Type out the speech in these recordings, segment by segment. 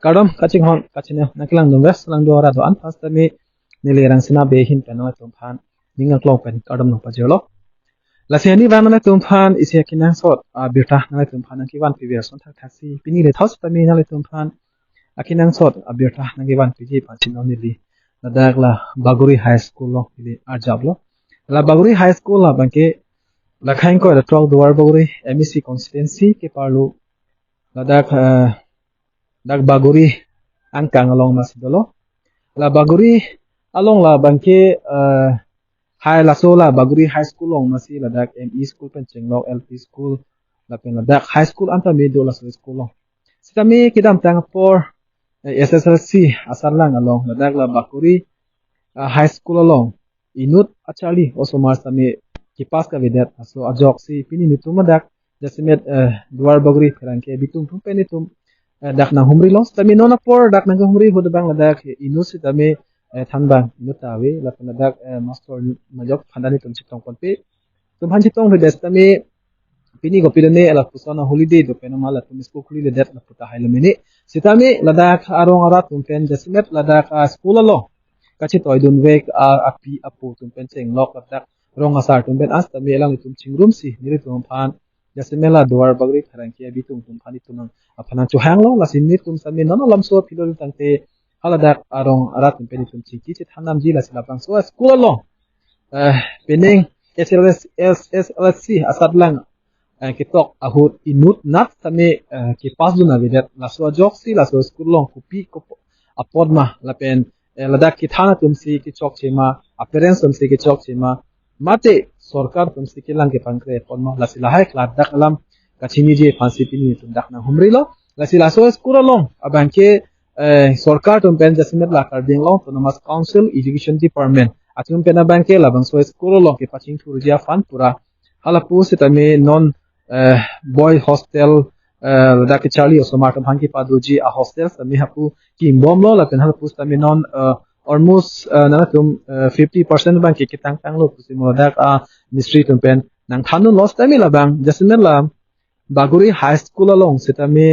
kadam kaching hon kachine nakilang dum west lang do ra do an pasta mi nilirang sina be hin penoi tum phan ningal klong pen kadam no pajolo la se ni van na tum phan ise kinang sot birta na tum phan ki wan pbs son thak thasi pini le thos ta mi na le tum phan akinang sot birta na ki wan pg pa chin on li ladak la baguri high school lo li arjab lo la baguri high school la banke la khain ko la trok duar baguri mec constituency ke parlu ladak dak baguri angkang along masidolo la baguri along la banke high la so la baguri high school long masi la dak me school pen chenglok lp school la pen la dak high school anta me do la so school long sitami kidam tang por sslc asarlang along la dak la baguri high school along inut achali osomar sami kipas ka videt so ajok si pini nituma dak jasimet duar baguri ferangke bitum tum penitum dak na humri long sitami nona por dak na humri hodabang la dak inut sitami thanbang nutawi la pen dak master majok phandani tum chitong konpe tum han chitong re destami pini go pilane ala pusana holiday do penama la tum school khuli le det la puta hailomini sitami ladak arong ara tum pen jasimet ladak school alo kachi toy dun wek api apu tum pen cheng lok ladak rong asar tum pen astami elang tum chingrum si niri tum phan jasimela duar bagri tharang ki abi tum phani tum apana chu hang lo la sinni tum sami nono lamso philol tangte haladak arong ara tum pen tum chiki che thanam ji la silapang so school alo pening SLC asatlang kitok ahut inut nat sami ki pas duna videt la so jok si la so school long kupi ko apod ma la pen ladak ki thana tum si ki chok chema appearance tum si ki chok chema mate sarkar tum si ki lang ki pankre pon ma la sila hai klat dak alam kachini je phansi pini tum dak na humri lo la sila so school long abanke sarkar tum pen jasimet la kar ding long autonomous council education department atum pen abanke la bang so school long ki paching thurjia fan pura hala pu sitami non boy hostel ladak charlie osomar tum hanki paduji a hostel sami hapu ki bom lo la pen hala pu sitami non almost nanatum 50% bang ki kitang tang lo pusimo dak mystery tum pen nang thanu lost time la bang jasimet la baguri high school along sitami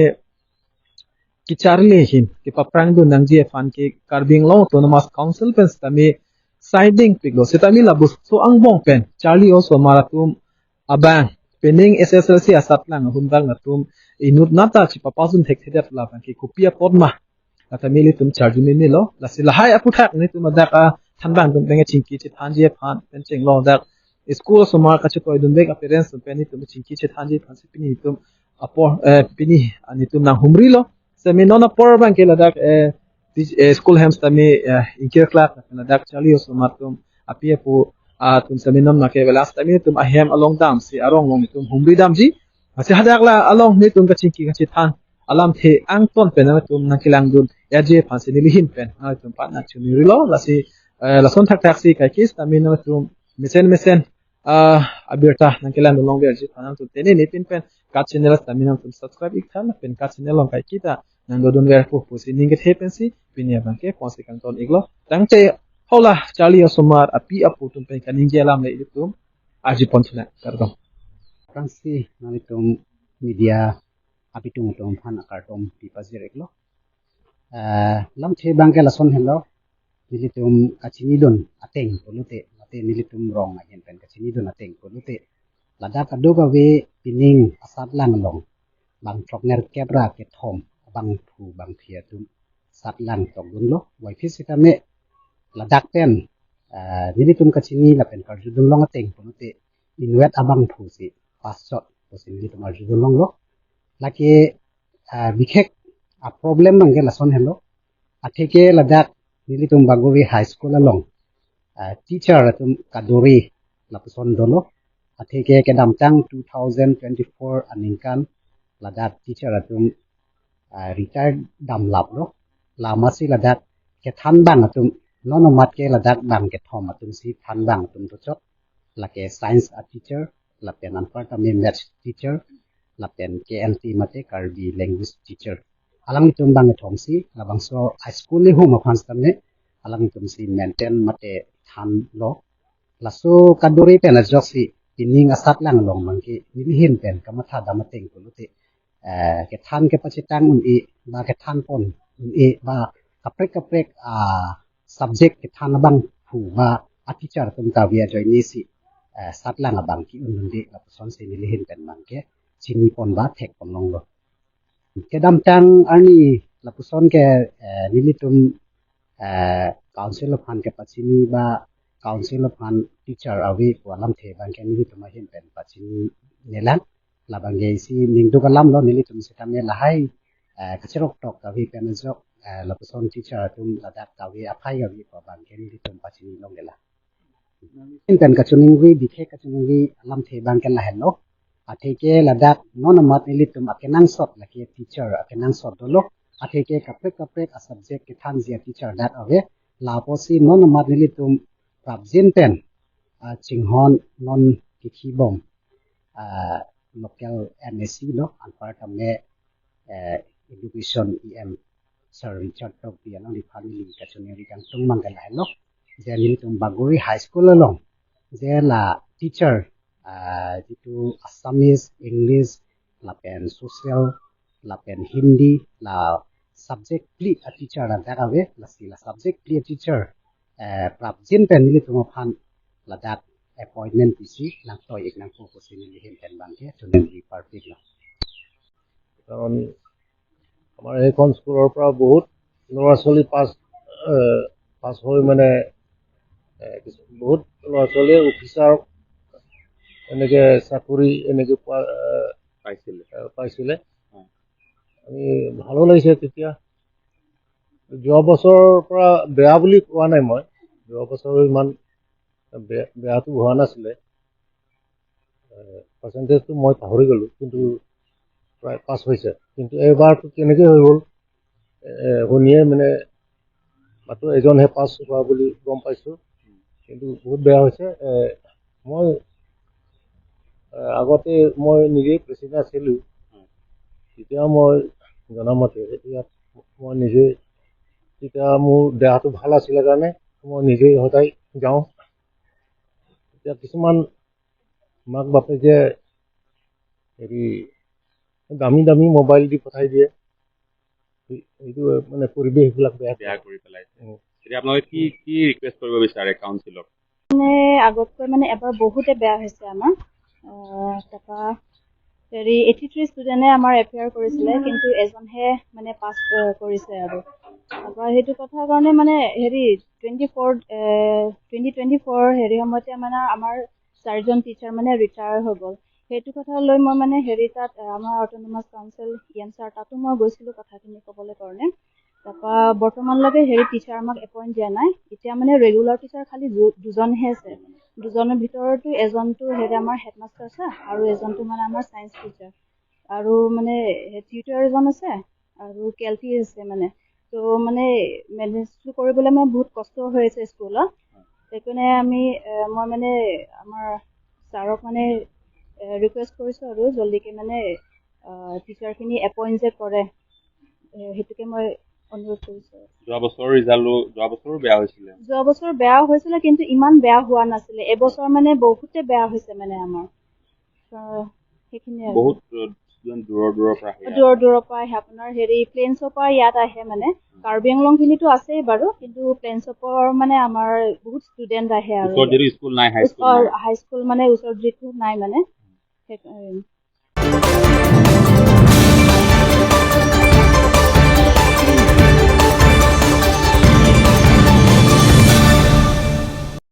ki charlie hin ki paprang du nang je fan ki karbing lo autonomous council pen sitami siding piglo sitami la bus so ang bong pen charlie also maratum abang pening SSLC asatlang hundang natum inut nata chi papasun thekthedat la ban ki kopia podma ata mili tum charjuni ni lo la sila hai aputhak ni tum daka thanbang tum benge chingki chi thanji phan pen cheng lo dak school somar ka chi toy dun bek appearance tum pen ni tum chingki chi thanji phan si pini tum apor pini ani tum na humri lo semi nona por ban ke la dak school hems tami inker class na dak chali somar tum apie pu tum seminom na ke velas tami tum ahem along dam si arong long tum humri dam ji ase hadak la along ni tum ka chingki ka chi than alam the ang ton pen na tum na kilang dun yaje phansi ni lihin pen na tum pa na chuni rilo la si la son thak thak si ka kis tami na tum mesen abirta na kilang long ver ji thanam tum tene ni pin pen ka channel tami na tum subscribe ik than pen ka channel long kai kita nang do dun ver pu si ning ke the pen si pinya bang ke ponsi kan ton iglo tangche hola charlie osomar api apu tum pen kaning gelam le itum aji ponsna kardom Fransi namitum media api tum phan akartom pipazir eklo lam the bangke lason hello nilitum kachini don ateng polute mate nilitum rong agen pen kachini don ateng polute ladak adoga we pining asat lang long bang trokner kebra ke thom bang thu bang thia tum sat lang tok dun lo wai fisitame ladak pen nilitum kachini la pen karjudun long ateng polute inwet abang thu si pasot posin nilitum arjudun long lo laki bikhek a problem bangke lason hello atheke ladak nilitum baguri high school along teacher atum kaduri lapuson dolo atheke kedam tang 2024 aningkan ladak teacher atum retired dam lap lo lamasi ladak ke than bang atum nonomat ke ladak bang ke thom atum si than bang atum to chot lake science teacher lapen anpartami math teacher lapen KLT mate karbi language teacher alang itum bang thom si labang so high school le home afans tamne alang itum si maintain mate than lo laso kaduri pen ajok si pining asat lang long mangki nilihin pen kamatha damateng kulute ke than ke pachitang un I ba ke than pon ba kaprek subject ke thana bang phu ba a teacher tum ta bia join ni si satlang abang ki unun de la son se ni hin pen bang ke chini pon ba thek pon long lo ke dam tang ani la puson ke nilitum council of han ke pachini ba council of han teacher awi walam the bang ke nilitum hin pen pachini nelan la bang ge si ning du kalam lo nilitum se tam la hai kachirok tok ka vi pen jok la puson teacher tum la dak ka vi aphai ga vi ko bang ke nilitum pachini long la in pen kachuning vi dikhe kachuning vi lam the bang ke la hello atheke ladak non mat nilitum akenang sot la ke teacher akenang sot dolo atheke kaprek a subject ke than zia teacher that ave la posi non mat nilitum prabjin pen chinghon non kithi bom local MSc no an part of me education em sir Richard Top dia no di family kachuning ri kan tung mangal hello je nilitum baguri high school along je la teacher itu Assamese, English, lapen social, lapen Hindi, la subject pli a teacher la dagawe la sila subject pli a teacher prabjin pen nili tuma phan la dak appointment pisi lang toy ek nang ko sin ni hin pen bangke tunen ri perfect la কাৰণ আমাৰ এইখন স্কুলৰ পৰা বহুত ল'ৰা ছোৱালী পাছ হৈ মানে বহুত ল'ৰা ছোৱালীয়ে অফিচাৰ এনেকে চাকৰি এনেকে পাইছিলে আমি ভালো লাগিছে তেতিয়া যোৱা বছৰৰ পৰা বেয়া বুলি কোৱা নাই মই যোৱা বছৰ ইমান বেয়াটো হোৱা নাছিলে পাৰ্চেণ্টেজটো মই পাহৰি গ'লোঁ কিন্তু প্ৰায় পাছ হৈছে কিন্তু এইবাৰটো কেনেকৈ হৈ গ'ল শুনিয়ে মানে মাত্ৰ এজনহে পাছ হোৱা বুলি গম পাইছোঁ কিন্তু বহুত বেয়া হৈছে মই আগতে মই নিজেই প্ৰেচিডেণ্ট আছিলোঁ তেতিয়া মই জনামতে এতিয়া মই নিজে তেতিয়া মোৰ দেহাটো ভাল আছিলে কাৰণে মই নিজেই সদায় যাওঁ এতিয়া কিছুমান মাক বাপেকে হেৰি দামী দামী মোবাইল দি পঠাই দিয়ে এইটো মানে পৰিৱেশবিলাক বেয়া কৰি পেলাইছে এতিয়া আপোনালোকে কি ৰিকুৱেষ্ট কৰিব বিচাৰে কাউন্সিলক মানে আগতকৈ মানে এবাৰ বহুতে বেয়া হৈছে আমাৰ তাৰপৰা হেৰি 83 ষ্টুডেণ্টে আমাৰ এফেয়াৰ কৰিছিলে কিন্তু এজনহে মানে পাছ কৰিছে আৰু তাৰপৰা সেইটো কথাৰ কাৰণে মানে হেৰি 2024 হেৰি সময়তে মানে আমাৰ 4জন টিচাৰ মানে ৰিটায়াৰ হৈ গ'ল সেইটো কথা লৈ মই মানে হেৰি তাত আমাৰ অট'নমাছ কাউন্সিল ছাৰ তাতো মই গৈছিলোঁ কথাখিনি ক'বলৈ কাৰণে তাৰপৰা বৰ্তমানলৈকে হেৰি টিচাৰ আমাক এপইণ্ট দিয়া নাই এতিয়া মানে ৰেগুলাৰ টিচাৰ খালি দুজনহে আছে দুজনৰ ভিতৰতো এজনটো হেৰি আমাৰ হেডমাষ্টাৰ আছে আৰু এজনটো মানে আমাৰ ছায়েন্স টিচাৰ আৰু মানে টিউটৰ এজন আছে আৰু কেলটি আছে মানে তো মানে মেনেজটো কৰিবলৈ মানে বহুত কষ্ট হৈ আছে স্কুলত সেইকাৰণে মই মানে আমাৰ ছাৰক মানে ৰিকুৱেষ্ট কৰিছোঁ আৰু জল্দিকে মানে টিচাৰখিনি এপইণ্ট যে কৰে সেইটোকে মই অনুৰোধ কৰিছোঁ যোৱা বছৰ বেয়া হৈছিলে কিন্তু ইমান বেয়া হোৱা নাছিলে এবছৰ মানে বহুতে বেয়া হৈছে মানে আমাৰ সেইখিনিয়ে বহুত দূৰৰ পৰা আহে আপোনাৰ হেৰি প্লেনছৰ পৰা ইয়াত আহে মানে কাৰ্বি আংলং খিনিতো আছেই বাৰু কিন্তু প্লেনছৰ পৰা মানে আমাৰ বহুত ষ্টুডেণ্ট আহে আৰু হাই স্কুল মানে ওচৰত যিটো নাই মানে